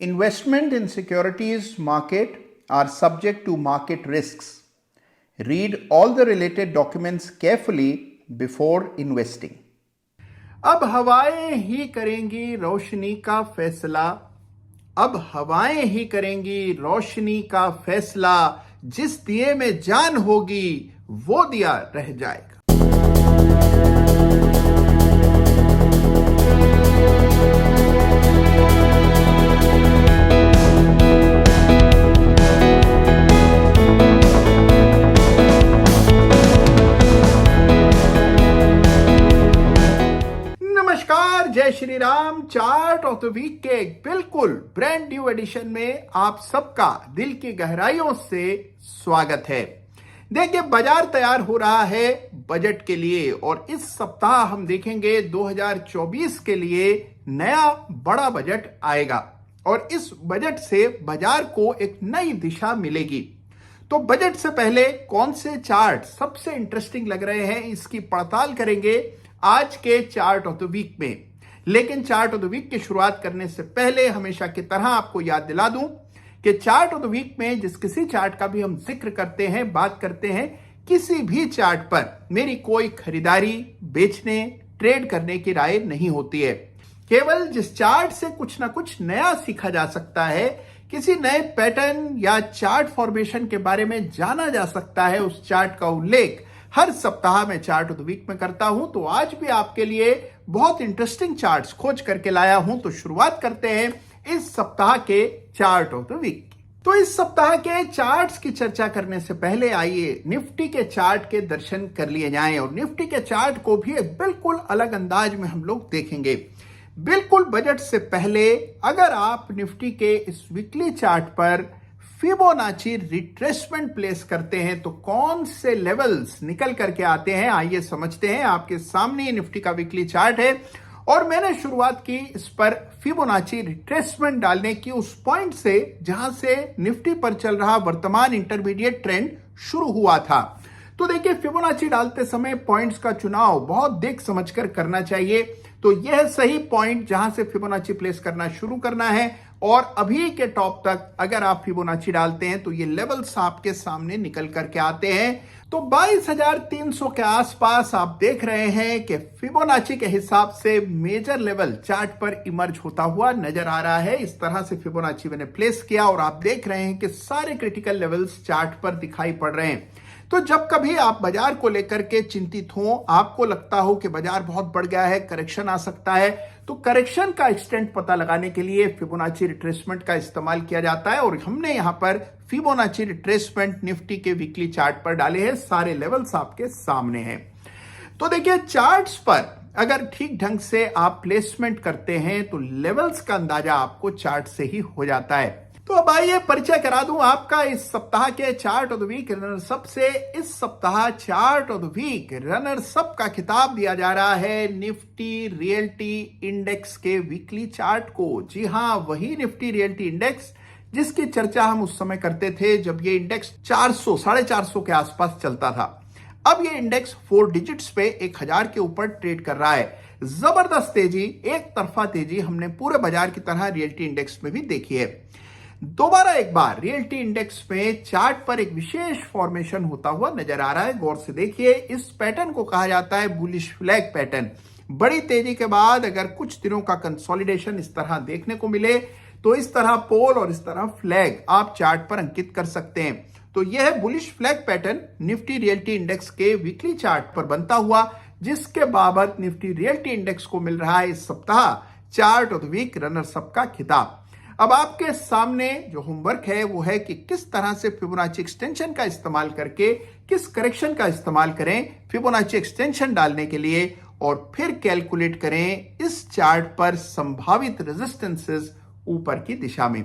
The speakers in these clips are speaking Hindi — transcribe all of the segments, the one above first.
Investment in securities market are subject to market risks. Read all the related documents carefully before investing. अब हवाएं ही करेंगी रोशनी का फैसला। अब हवाएं ही करेंगी रोशनी का फैसला। जिस दिए में जान होगी वो दिया रह जाएगा। नमस्कार, जय Shri Ram. Chart of the week के एक बिल्कुल ब्रांड न्यू एडिशन में आप सबका दिल की गहराइयों से स्वागत है। देखिए, बाजार तैयार हो रहा है बजट के लिए और इस सप्ताह हम देखेंगे 2024 के लिए नया बड़ा बजट आएगा और इस बजट से बाजार को एक नई दिशा मिलेगी। तो बजट से पहले कौन से चार्ट सबसे इंटरेस्टिंग लग रहे हैं, इसकी पड़ताल करेंगे आज के चार्ट ऑफ द वीक में। लेकिन चार्ट ऑफ द वीक की शुरुआत करने से पहले हमेशा की तरह आपको याद दिला दूं कि चार्ट ऑफ द वीक में जिस किसी चार्ट का भी हम जिक्र करते हैं, बात करते हैं, किसी भी चार्ट पर मेरी कोई खरीदारी, बेचने, ट्रेड करने की राय नहीं होती है। केवल जिस चार्ट से कुछ ना कुछ नया सीखा जा सकता है, किसी नए पैटर्न या चार्ट फॉर्मेशन के बारे में जाना जा सकता है, उस चार्ट का उल्लेख हर सप्ताह में चार्ट ऑफ द वीक में करता हूं। तो आज भी आपके लिए बहुत इंटरेस्टिंग चार्ट्स खोज करके लाया हूं। तो शुरुआत करते हैं इस सप्ताह के चार्ट ऑफ द वीक। तो इस सप्ताह के चार्ट्स की चर्चा करने से पहले आइए निफ्टी के चार्ट के दर्शन कर लिए जाएं और निफ्टी के चार्ट को भी एक बिल्कुल अलग अंदाज में हम लोग देखेंगे। बिल्कुल बजट से पहले अगर आप निफ्टी के इस वीकली चार्ट पर फिबोनाची रिट्रेसमेंट प्लेस करते हैं तो कौन से लेवल्स निकल करके आते हैं, आइए समझते हैं। आपके सामने निफ्टी का वीकली चार्ट है और मैंने शुरुआत की इस पर फिबोनाची रिट्रेसमेंट डालने की उस पॉइंट से जहां से निफ्टी पर चल रहा वर्तमान इंटरमीडिएट ट्रेंड शुरू हुआ था। तो देखिए, फिबोनाची डालते समय पॉइंट्स का चुनाव बहुत देख समझकर करना चाहिए। तो यह सही पॉइंट जहां से फिबोनाची प्लेस करना शुरू करना है और अभी के टॉप तक अगर आप फिबोनाची डालते हैं तो ये लेवल्स आपके सामने निकल करके आते हैं। तो 22,300 के आसपास आप देख रहे हैं कि फिबोनाची के हिसाब से मेजर लेवल चार्ट पर इमर्ज होता हुआ नजर आ रहा है। इस तरह से फिबोनाची मैंने प्लेस किया और आप देख रहे हैं कि सारे क्रिटिकल लेवल्स चार्ट पर दिखाई पड़ रहे हैं। तो जब कभी आप बाजार को लेकर के चिंतित हो, आपको लगता हो कि बाजार बहुत बढ़ गया है, करेक्शन आ सकता है, तो करेक्शन का एक्सटेंट पता लगाने के लिए फिबोनाची रिट्रेसमेंट का इस्तेमाल किया जाता है और हमने यहां पर फिबोनाची रिट्रेसमेंट निफ्टी के वीकली चार्ट पर डाले हैं। सारे लेवल्स आपके सामने हैं। तो देखिए, चार्ट्स पर अगर ठीक ढंग से आप प्लेसमेंट करते हैं तो लेवल्स का अंदाजा आपको चार्ट से ही हो जाता है। तो अब आइए परिचय करा दूं आपका इस सप्ताह के chart of the week runners up से। इस सप्ताह chart of the week runners up का खिताब दिया जा रहा है निफ्टी रियल्टी इंडेक्स के वीकली चार्ट को। जी हां, वही निफ्टी रियल्टी इंडेक्स जिसकी चर्चा हम उस समय करते थे जब ये इंडेक्स 400, 450 के आसपास चलता था। अब ये इंडेक्स 4 डिजिट्स पे 1000 के ऊपर ट्रेड कर रहा है। जबरदस्त तेजी, एक तरफा तेजी हमने पूरे बाजार की तरह रियल्टी इंडेक्स में भी देखी है। दोबारा एक बार रियल्टी इंडेक्स में चार्ट पर एक विशेष फॉर्मेशन होता हुआ नजर आ रहा है। गौर से देखिए, इस पैटर्न को कहा जाता है बुलिश फ्लैग पैटर्न। बड़ी तेजी के बाद अगर कुछ दिनों का कंसोलिडेशन इस तरह देखने को मिले तो इस तरह पोल और इस तरह फ्लैग आप चार्ट पर अंकित कर सकते हैं। तो यह bullish flag pattern Nifty realty index के वीकली चार्ट पर बनता हुआ, जिसके बाबत निफ्टी रियल्टी इंडेक्स को मिल रहा है इस सप्ताह chart of the week runners up का खिताब। अब आपके सामने जो होमवर्क है वो है कि किस तरह से फिबोनाची एक्सटेंशन का इस्तेमाल करके किस करेक्शन का इस्तेमाल करें फिबोनाची एक्सटेंशन डालने के लिए और फिर कैलकुलेट करें इस चार्ट पर संभावित रेजिस्टेंसेस ऊपर की दिशा में।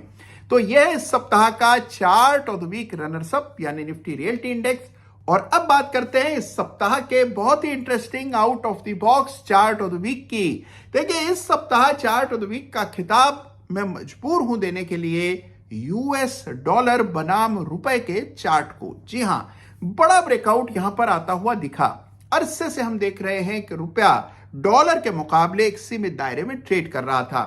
तो यह इस सप्ताह का chart of the week runners up यानी निफ्टी रियल्टी इंडेक्स। और अब बात करते हैं इस सप्ताह के बहुत ही interesting out of the box chart of the week की। देखिए, इस सप्ताह चार्ट ऑफ द वीक का खिताब मैं मजबूर हूं देने के लिए यूएस डॉलर बनाम रुपए के चार्ट को। जी हां, बड़ा ब्रेकआउट यहां पर आता हुआ दिखा। अरसे से हम देख रहे हैं कि रुपया डॉलर के मुकाबले एक सीमित दायरे में ट्रेड कर रहा था।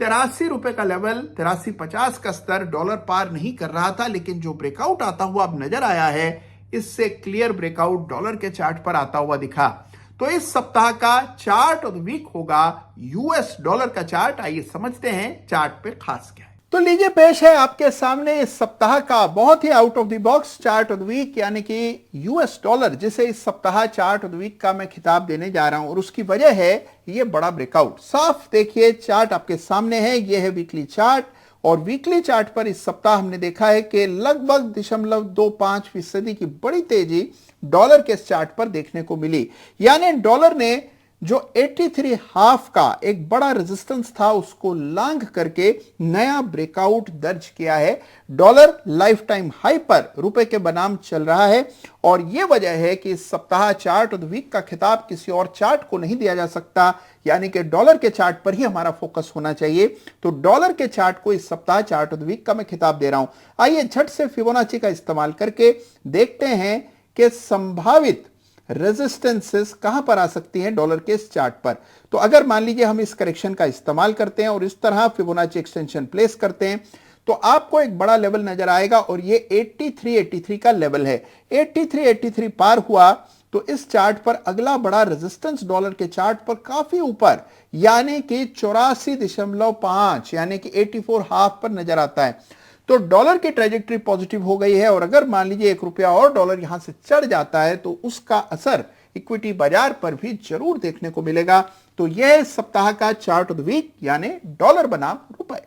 ₹83 का लेवल, 83.50 का स्तर डॉलर पार नहीं कर रहा था, लेकिन जो ब्रेकआउट आता हुआ अब नजर आया है, इससे क्लियर ब्रेकआउट डॉलर के चार्ट पर आता हुआ दिखा। तो इस सप्ताह का चार्ट ऑफ द वीक होगा यूएस डॉलर का चार्ट। आइए समझते हैं चार्ट पे खास क्या है। तो लीजिए पेश है आपके सामने इस सप्ताह का बहुत ही out of the box chart of the week, यानी कि यूएस डॉलर, जिसे इस सप्ताह चार्ट ऑफ द वीक का मैं खिताब देने जा रहा हूं। और उसकी वजह है ये बड़ा ब्रेकआउट। साफ देखिए चार्ट आपके सामने है, ये है वीकली चार्ट। और वीकली चार्ट पर इस सप्ताह हमने देखा है कि लगभग 0.25% की बड़ी तेजी डॉलर के इस चार्ट पर देखने को मिली। यानी डॉलर ने जो 83.5 का एक बड़ा रेजिस्टेंस था उसको लांघ करके नया ब्रेकआउट दर्ज किया है। डॉलर लाइफ टाइम हाई पर रुपए के बनाम चल रहा है। और यह वजह है कि इस सप्ताह चार्ट ऑफ द वीक का खिताब किसी और चार्ट को नहीं दिया जा सकता, यानी कि डॉलर के चार्ट पर ही हमारा फोकस होना चाहिए। तो डॉलर के चार्ट को इस सप्ताह चार्ट ऑफ द वीक का मैं खिताब दे रहा हूं। आइए झट से फिबोनाची का इस्तेमाल करके देखते हैं कि संभावित रेजिस्टेंसेस कहां पर आ सकती हैं डॉलर के इस चार्ट पर। तो अगर मान लीजिए हम इस करेक्शन का इस्तेमाल करते हैं और इस तरह फिबोनाची एक्सटेंशन प्लेस करते हैं, तो आपको एक बड़ा लेवल नजर आएगा और ये 83 का लेवल है। 83 पार हुआ तो इस चार्ट पर अगला बड़ा रेजिस्टेंस डॉलर के चार्ट पर काफी ऊपर, यानी कि 84.5, यानी कि 84.5 पर नजर आता है। तो डॉलर की ट्रेजेक्टरी पॉजिटिव हो गई है। और अगर मान लीजिए ₹1 और डॉलर यहां से चढ़ जाता है तो उसका असर इक्विटी बाजार पर भी जरूर देखने को मिलेगा। तो यह सप्ताह का चार्ट ऑफ द वीक, यानी डॉलर बनाम रुपए।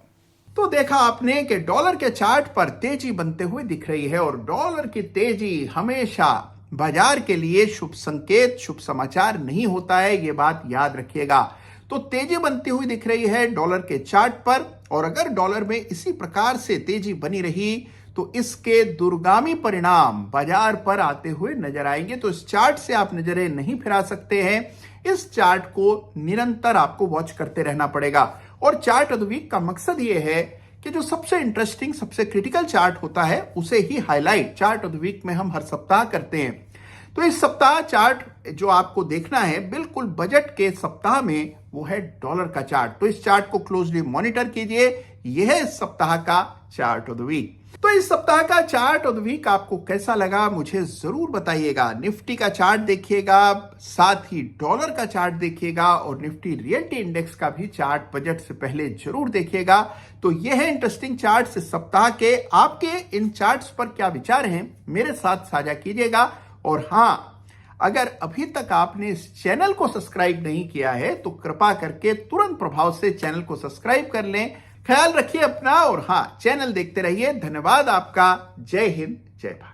तो देखा आपने कि डॉलर के चार्ट पर तेजी बनते हुए दिख रही है और डॉलर की तेजी हमेशा बाजार के लिए शुभ संकेत, शुभ समाचार नहीं होता है, यह बात याद रखिएगा। तो तेजी बनती हुई दिख रही है डॉलर के चार्ट पर। और अगर डॉलर में इसी प्रकार से तेजी बनी रही तो इसके दूरगामी परिणाम बाजार पर आते हुए नजर आएंगे। तो इस चार्ट से आप नजरें नहीं फिरा सकते हैं, इस चार्ट को निरंतर आपको वॉच करते रहना पड़ेगा। और चार्ट ऑफ द वीक का मकसद यह है कि जो सबसे इंटरेस्टिंग, सबसे क्रिटिकल चार्ट होता है उसे ही highlight chart of the week में हम हर सप्ताह करते हैं। तो इस सप्ताह चार्ट जो आपको देखना है बिल्कुल बजट के सप्ताह में, वो है डॉलर का चार्ट। तो इस चार्ट को क्लोजली मॉनिटर कीजिए, यह है इस सप्ताह का चार्ट ऑफ द वीक। तो इस सप्ताह का चार्ट ऑफ द वीक आपको कैसा लगा मुझे जरूर बताइएगा। निफ्टी का चार्ट देखिएगा, साथ ही डॉलर का चार्ट देखिएगा और निफ्टी रियल्टी इंडेक्स का भी चार्ट बजट से पहले जरूर देखिएगा। तो यह है इंटरेस्टिंग चार्ट इस सप्ताह के। आपके इन चार्ट्स पर क्या विचार हैं मेरे साथ साझा कीजिएगा। और हां, अगर अभी तक आपने इस चैनल को सब्सक्राइब नहीं किया है तो कृपा करके तुरंत प्रभाव से चैनल को सब्सक्राइब कर लें। ख्याल रखिए अपना और हां, चैनल देखते रहिए। धन्यवाद आपका। जय हिंद, जय भारत।